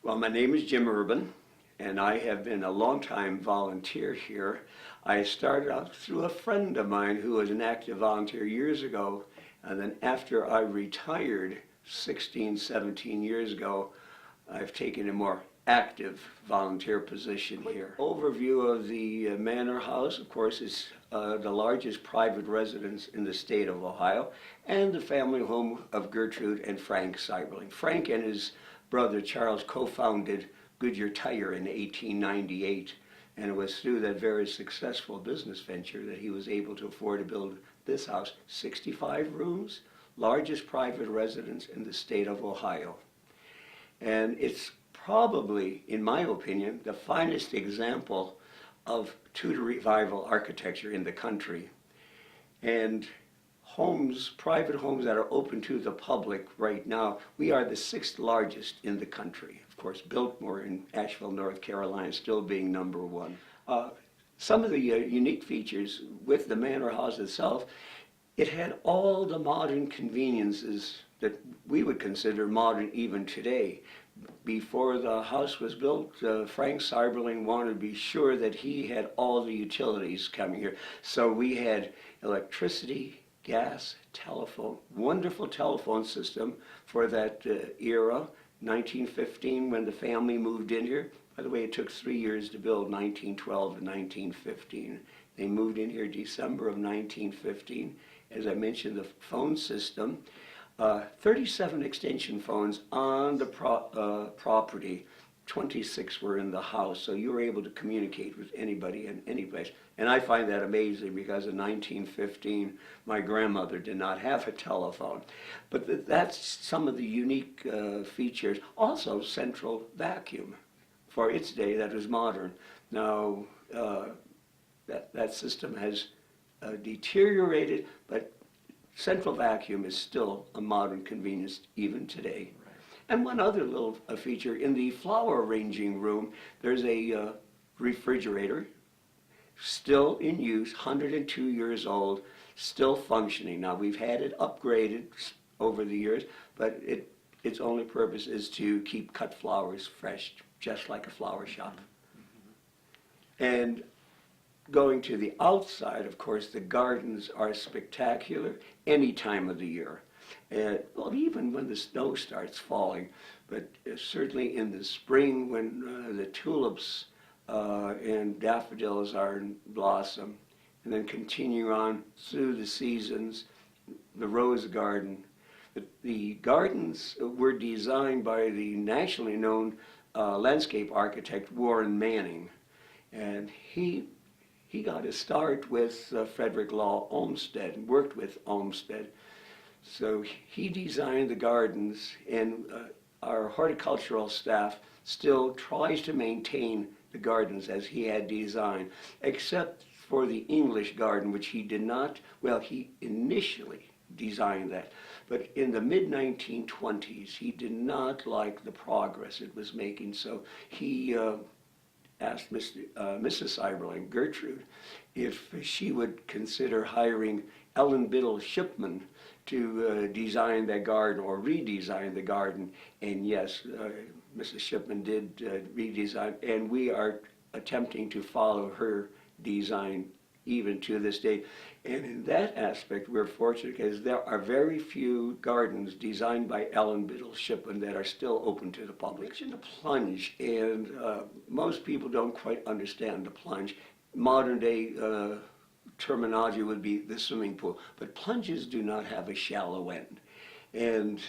Well, my name is Jim Urban, and I have been a longtime volunteer here. I started out through a friend of mine who was an active volunteer years ago, and then after I retired 16, 17 years ago, I've taken a more active volunteer position here. Overview of the Manor House, of course, is the largest private residence in the state of Ohio, and the family home of Gertrude and Frank Seiberling. Frank and his brother Charles co-founded Goodyear Tire in 1898, and it was through that very successful business venture that he was able to afford to build this house. 65 rooms, largest private residence in the state of Ohio. And it's probably, in my opinion, the finest example of Tudor Revival architecture in the country. And homes, private homes that are open to the public right now, we are the 6th largest in the country. Of course, Biltmore in Asheville, North Carolina, still being #1. Some of the unique features with the Manor House itself, it had all the modern conveniences that we would consider modern even today. Before the house was built, Frank Seiberling wanted to be sure that he had all the utilities coming here. So we had electricity, gas, telephone, wonderful telephone system for that era, 1915 when the family moved in here. By the way, it took 3 years to build, 1912 and 1915. They moved in here December of 1915. As I mentioned, the phone system, 37 extension phones on the property, 26 were in the house, so you were able to communicate with anybody in any place. And I find that amazing because in 1915, my grandmother did not have a telephone. But that's some of the unique features. Also, central vacuum. For its day, that was modern. Now, that system has deteriorated, but central vacuum is still a modern convenience even today. Right. And one other little feature, in the flower arranging room, there's a refrigerator, still in use, 102 years old, still functioning. Now, we've had it upgraded over the years, but its only purpose is to keep cut flowers fresh, just like a flower shop. Mm-hmm. And going to the outside, of course, the gardens are spectacular any time of the year. Well, even when the snow starts falling, but certainly in the spring when the tulips and daffodils are in blossom, and then continue on through the seasons, the rose garden. The gardens were designed by the nationally known landscape architect Warren Manning, and he got his start with Frederick Law Olmsted and worked with Olmsted. So he designed the gardens, and our horticultural staff still tries to maintain the gardens as he had designed, except for the English garden, which he did not, well, he initially designed that. But in the mid-1920s, he did not like the progress it was making, so he asked Mrs. Seiberling, Gertrude, if she would consider hiring Ellen Biddle Shipman to design that garden or redesign the garden. And yes, Mrs. Shipman did redesign, and we are attempting to follow her design even to this day. And in that aspect, we're fortunate because there are very few gardens designed by Ellen Biddle Shipman that are still open to the public. It's in the plunge, and most people don't quite understand the plunge. Modern day terminology would be the swimming pool, but plunges do not have a shallow end. And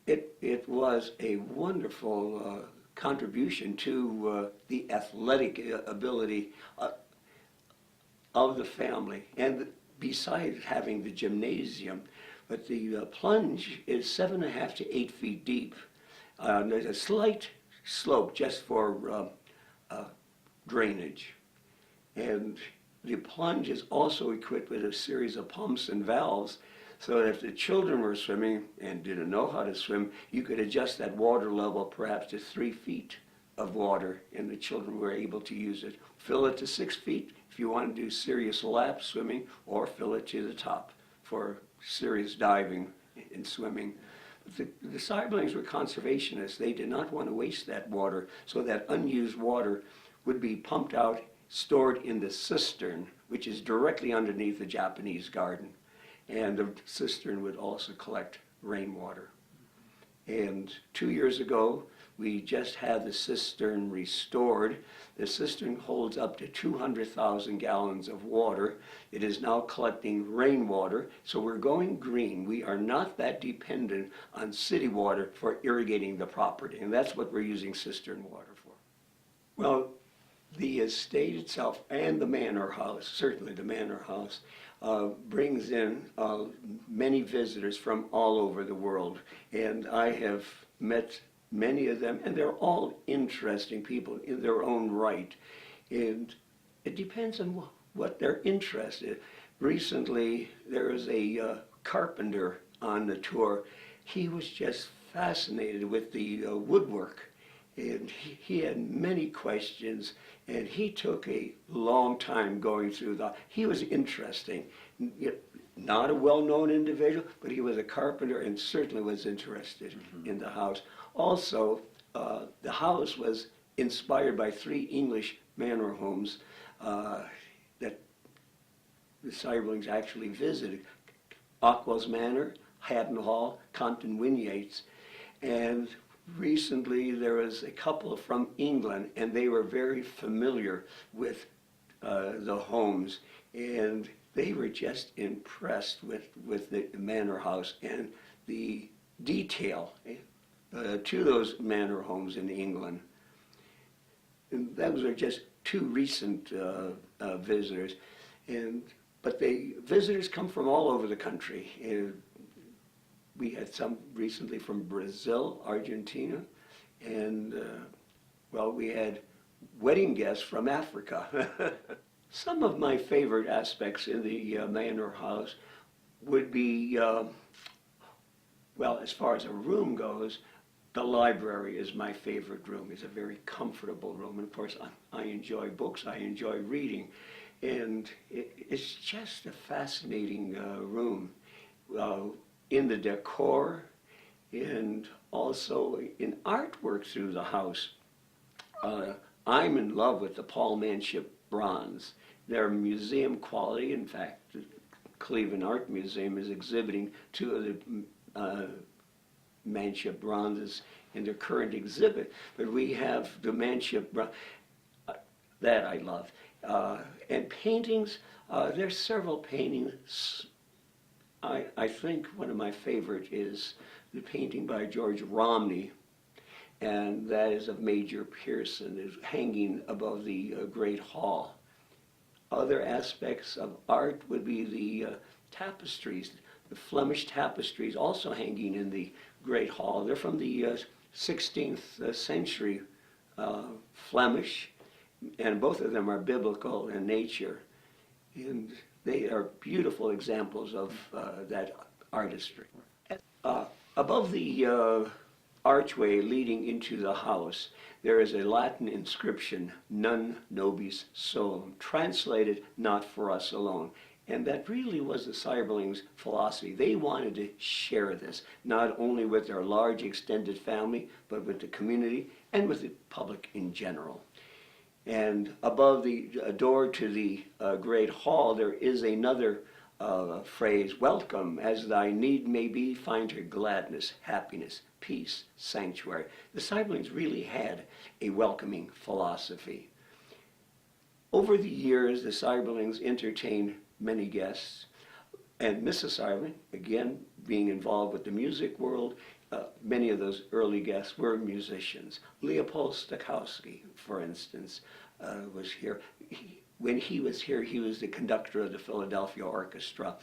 it was a wonderful contribution to the athletic ability of the family, and besides having the gymnasium, but the plunge is 7.5 to 8 feet deep. There's a slight slope just for drainage, and the plunge is also equipped with a series of pumps and valves, so that if the children were swimming and didn't know how to swim, you could adjust that water level perhaps to 3 feet of water, and the children were able to use it. Fill it to 6 feet if you want to do serious lap swimming, or fill it to the top for serious diving and swimming. The Siblings were conservationists. They did not want to waste that water, so that unused water would be pumped out, stored in the cistern, which is directly underneath the Japanese garden. And the cistern would also collect rainwater. And 2 years ago, we just had the cistern restored. The cistern holds up to 200,000 gallons of water. It is now collecting rainwater, so we're going green. We are not that dependent on city water for irrigating the property, and that's what we're using cistern water for. Well, the estate itself and the manor house, certainly the manor house, brings in many visitors from all over the world. And I have met many of them, and they're all interesting people in their own right. And it depends on what they're interested in. Recently, there was a carpenter on the tour. He was just fascinated with the woodwork. And he had many questions, and he took a long time going through he was interesting. Not a well-known individual, but he was a carpenter and certainly was interested in the house. Also, the house was inspired by 3 English manor homes that the Siblings actually visited. Ockwell's Manor, Haddon Hall, Compton Winyates, and recently there was a couple from England, and they were very familiar with the homes, and they were just impressed with the manor house and the detail to those manor homes in England. And those are just 2 recent visitors, but the visitors come from all over the country. We had some recently from Brazil, Argentina, and we had wedding guests from Africa. Some of my favorite aspects in the manor house would be, as far as a room goes, the library is my favorite room. It's a very comfortable room, and of course I enjoy books, I enjoy reading, and it's just a fascinating room. In the decor, and also in artwork through the house. I'm in love with the Paul Manship bronze. They're museum quality. In fact, the Cleveland Art Museum is exhibiting 2 of the Manship bronzes in their current exhibit. But we have the Manship bronze that I love. And paintings, there's several paintings. I think one of my favorite is the painting by George Romney, and that is of Major Pearson, is hanging above the Great Hall. Other aspects of art would be the tapestries, the Flemish tapestries also hanging in the Great Hall. They're from the 16th century Flemish, and both of them are biblical in nature. And they are beautiful examples of that artistry. Above the archway leading into the house, there is a Latin inscription, "Non nobis solum," translated, "not for us alone." And that really was the Siblings' philosophy. They wanted to share this, not only with their large extended family, but with the community and with the public in general. And above the door to the Great Hall, there is another phrase, "Welcome, as thy need may be, find her gladness, happiness, peace, sanctuary." The Siblings really had a welcoming philosophy. Over the years, the Siblings entertained many guests, and Mrs. Sibling, again, being involved with the music world, many of those early guests were musicians. Leopold Stokowski, for instance, was here. When he was here, he was the conductor of the Philadelphia Orchestra.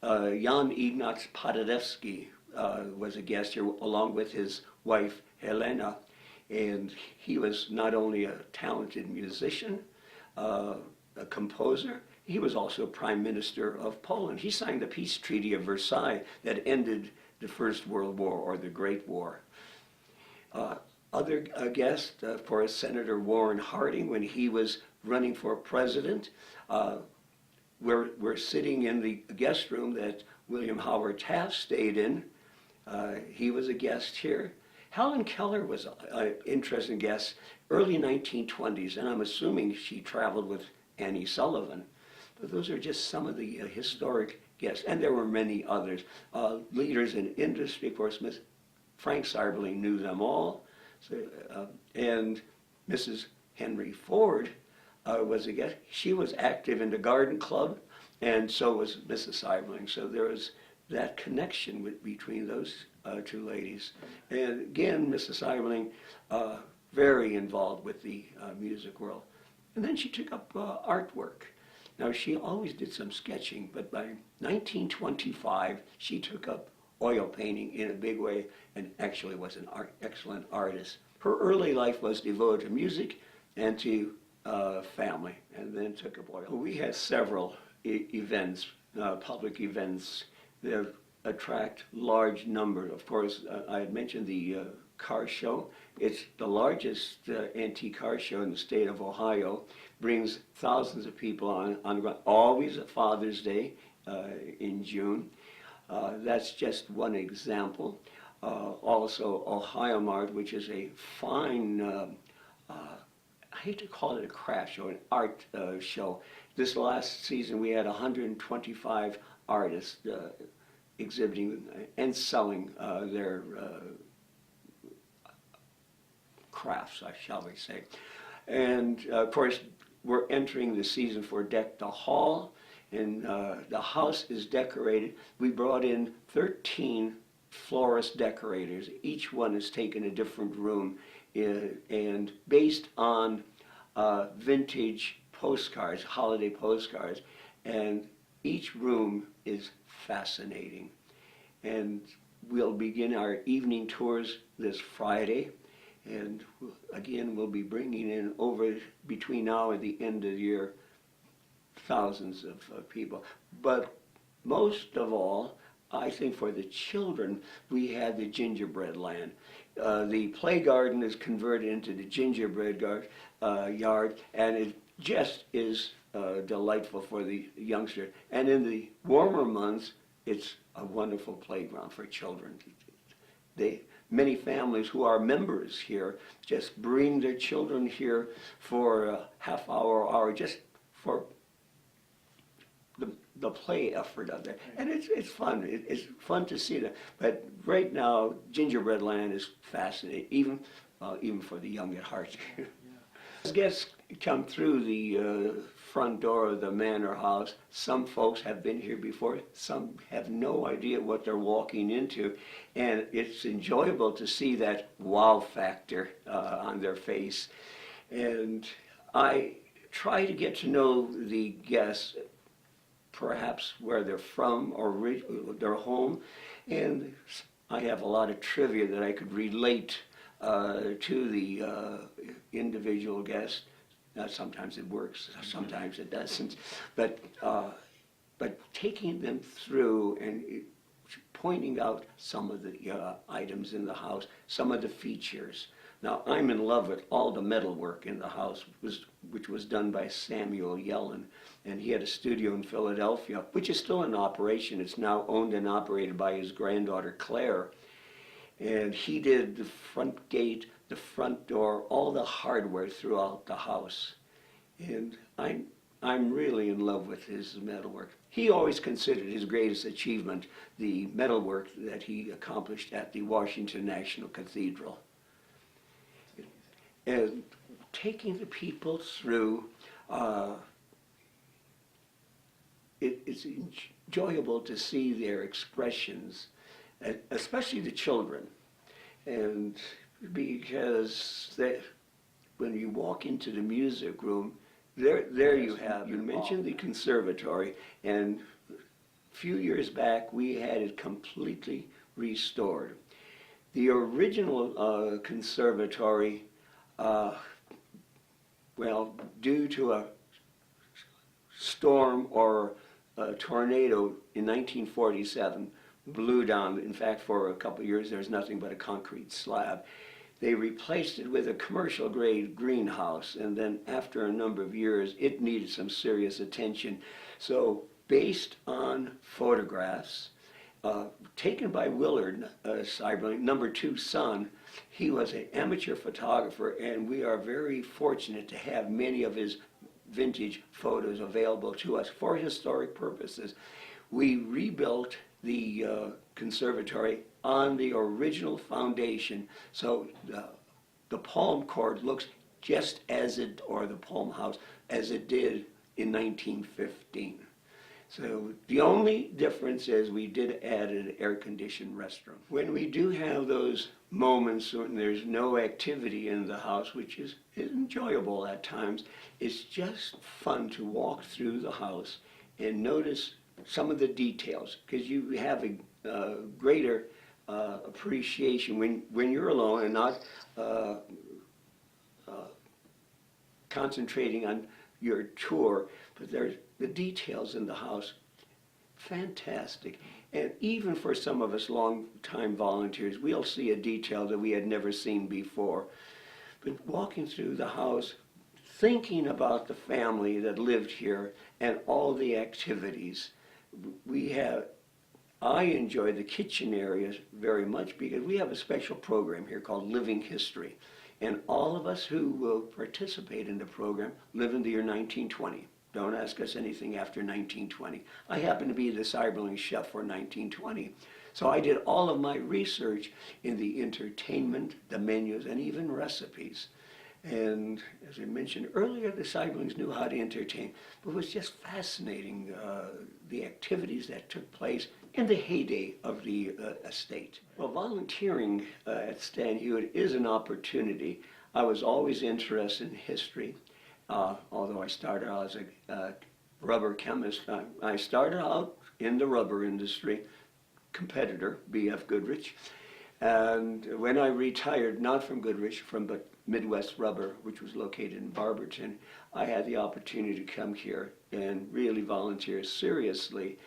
Jan Ignaz Paderewski was a guest here, along with his wife, Helena. And he was not only a talented musician, a composer, he was also Prime Minister of Poland. He signed the Peace Treaty of Versailles that ended the First World War, or the Great War. Other guests, of course, Senator Warren Harding, when he was running for president. We're sitting in the guest room that William Howard Taft stayed in. He was a guest here. Helen Keller was an interesting guest, early 1920s, and I'm assuming she traveled with Annie Sullivan. But those are just some of the historic guests, and there were many others. Leaders in industry, of course, Frank Sarberling knew them all, so, and Mrs. Henry Ford was a guest. She was active in the garden club, and so was Mrs. Sarberling. So there was that connection between those two ladies. And again, Mrs. Sarberling, very involved with the music world. And then she took up artwork. Now, she always did some sketching, but by 1925, she took up oil painting in a big way and actually was an excellent artist. Her early life was devoted to music and to family, and then took up oil. We had several events, public events that attract large number. Of course, I had mentioned the car show. It's the largest antique car show in the state of Ohio. Brings thousands of people on the ground. Always at Father's Day in June. That's just one example. Also, Ohio Mart, which is a fine, I hate to call it a craft show, an art show. This last season we had 125 artists exhibiting and selling their crafts, shall we say. And of course, we're entering the season for Deck the Hall, and the house is decorated. We brought in 13 florist decorators. Each one has taken a different room, and based on vintage postcards, holiday postcards, and each room is fascinating. And we'll begin our evening tours this Friday, and again we'll be bringing in over between now and the end of the year thousands of people. But most of all, I think for the children, we had the gingerbread land. The play garden is converted into the gingerbread yard, and it just is delightful for the youngster. And in the warmer months, it's a wonderful playground for children. Many families who are members here just bring their children here for a half hour or hour just for the play effort of it. And it's fun. It's fun to see that. But right now, Gingerbread Land is fascinating, even for the young at heart. As guests come through the front door of the manor house, some folks have been here before, some have no idea what they're walking into, and it's enjoyable to see that wow factor on their face. And I try to get to know the guests, perhaps where they're from or their home, and I have a lot of trivia that I could relate to the individual guest. Sometimes it works, sometimes it doesn't, but taking them through and pointing out some of the items in the house, some of the features. Now, I'm in love with all the metalwork in the house, which was done by Samuel Yellen, and he had a studio in Philadelphia, which is still in operation. It's now owned and operated by his granddaughter, Claire. And he did the front gate, the front door, all the hardware throughout the house. And I'm really in love with his metalwork. He always considered his greatest achievement the metalwork that he accomplished at the Washington National Cathedral. And taking the people through, it's enjoyable to see their expressions, especially the children. And because when you walk into the music room, there you have, you mentioned the conservatory, and a few years back we had it completely restored. The original conservatory, well, due to a storm or a tornado in 1947, blew down. In fact, for a couple of years, there's nothing but a concrete slab. They replaced it with a commercial grade greenhouse, and then after a number of years, it needed some serious attention. So based on photographs, taken by Willard Seiberling, number 2 son. He was an amateur photographer, and we are very fortunate to have many of his vintage photos available to us for historic purposes. We rebuilt the conservatory on the original foundation, so the palm court looks just as it, or the palm house, as it did in 1915. So the only difference is we did add an air-conditioned restroom. When we do have those moments when there's no activity in the house, which is enjoyable at times, it's just fun to walk through the house and notice some of the details, because you have a greater appreciation when you're alone and not concentrating on your tour, but there's the details in the house, fantastic. And even for some of us long-time volunteers, we'll see a detail that we had never seen before. But walking through the house, thinking about the family that lived here and all the activities, I enjoy the kitchen areas very much because we have a special program here called Living History. And all of us who will participate in the program live in the year 1920. Don't ask us anything after 1920. I happen to be the Seiberling chef for 1920. So I did all of my research in the entertainment, the menus, and even recipes. And as I mentioned earlier, the Seiberlings knew how to entertain. But it was just fascinating, the activities that took place in the heyday of the estate. Well, volunteering at Stan Hywet is an opportunity. I was always interested in history. Although I started out as a rubber chemist, I started out in the rubber industry, competitor, B.F. Goodrich. And when I retired, not from Goodrich, from but Midwest Rubber, which was located in Barberton, I had the opportunity to come here and really volunteer seriously.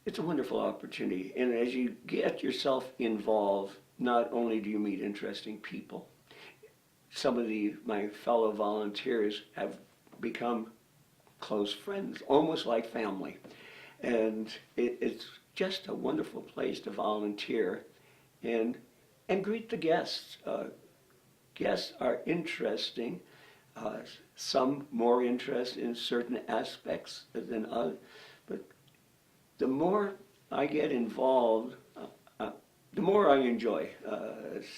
It's a wonderful opportunity. And as you get yourself involved, not only do you meet interesting people, some of my fellow volunteers have become close friends, almost like family. And it's just a wonderful place to volunteer and greet the guests. Guests are interesting, some more interested in certain aspects than others, but the more I get involved, the more I enjoy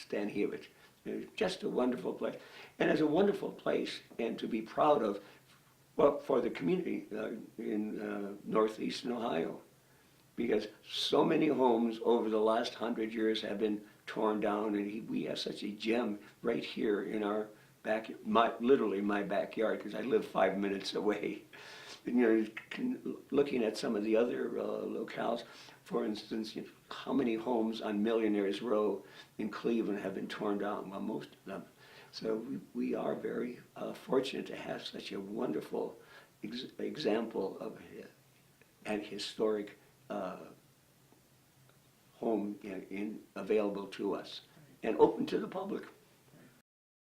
Stan Hywet. It's just a wonderful place. And it's a wonderful place and to be proud of, well, for the community in northeastern Ohio. Because so many homes over the last 100 years have been torn down, and we have such a gem right here in our literally my backyard, because I live 5 minutes away. And, looking at some of the other locales, for instance, how many homes on Millionaires Row in Cleveland have been torn down? Well, most of them. So we are very fortunate to have such a wonderful example of an historic home available to us and open to the public.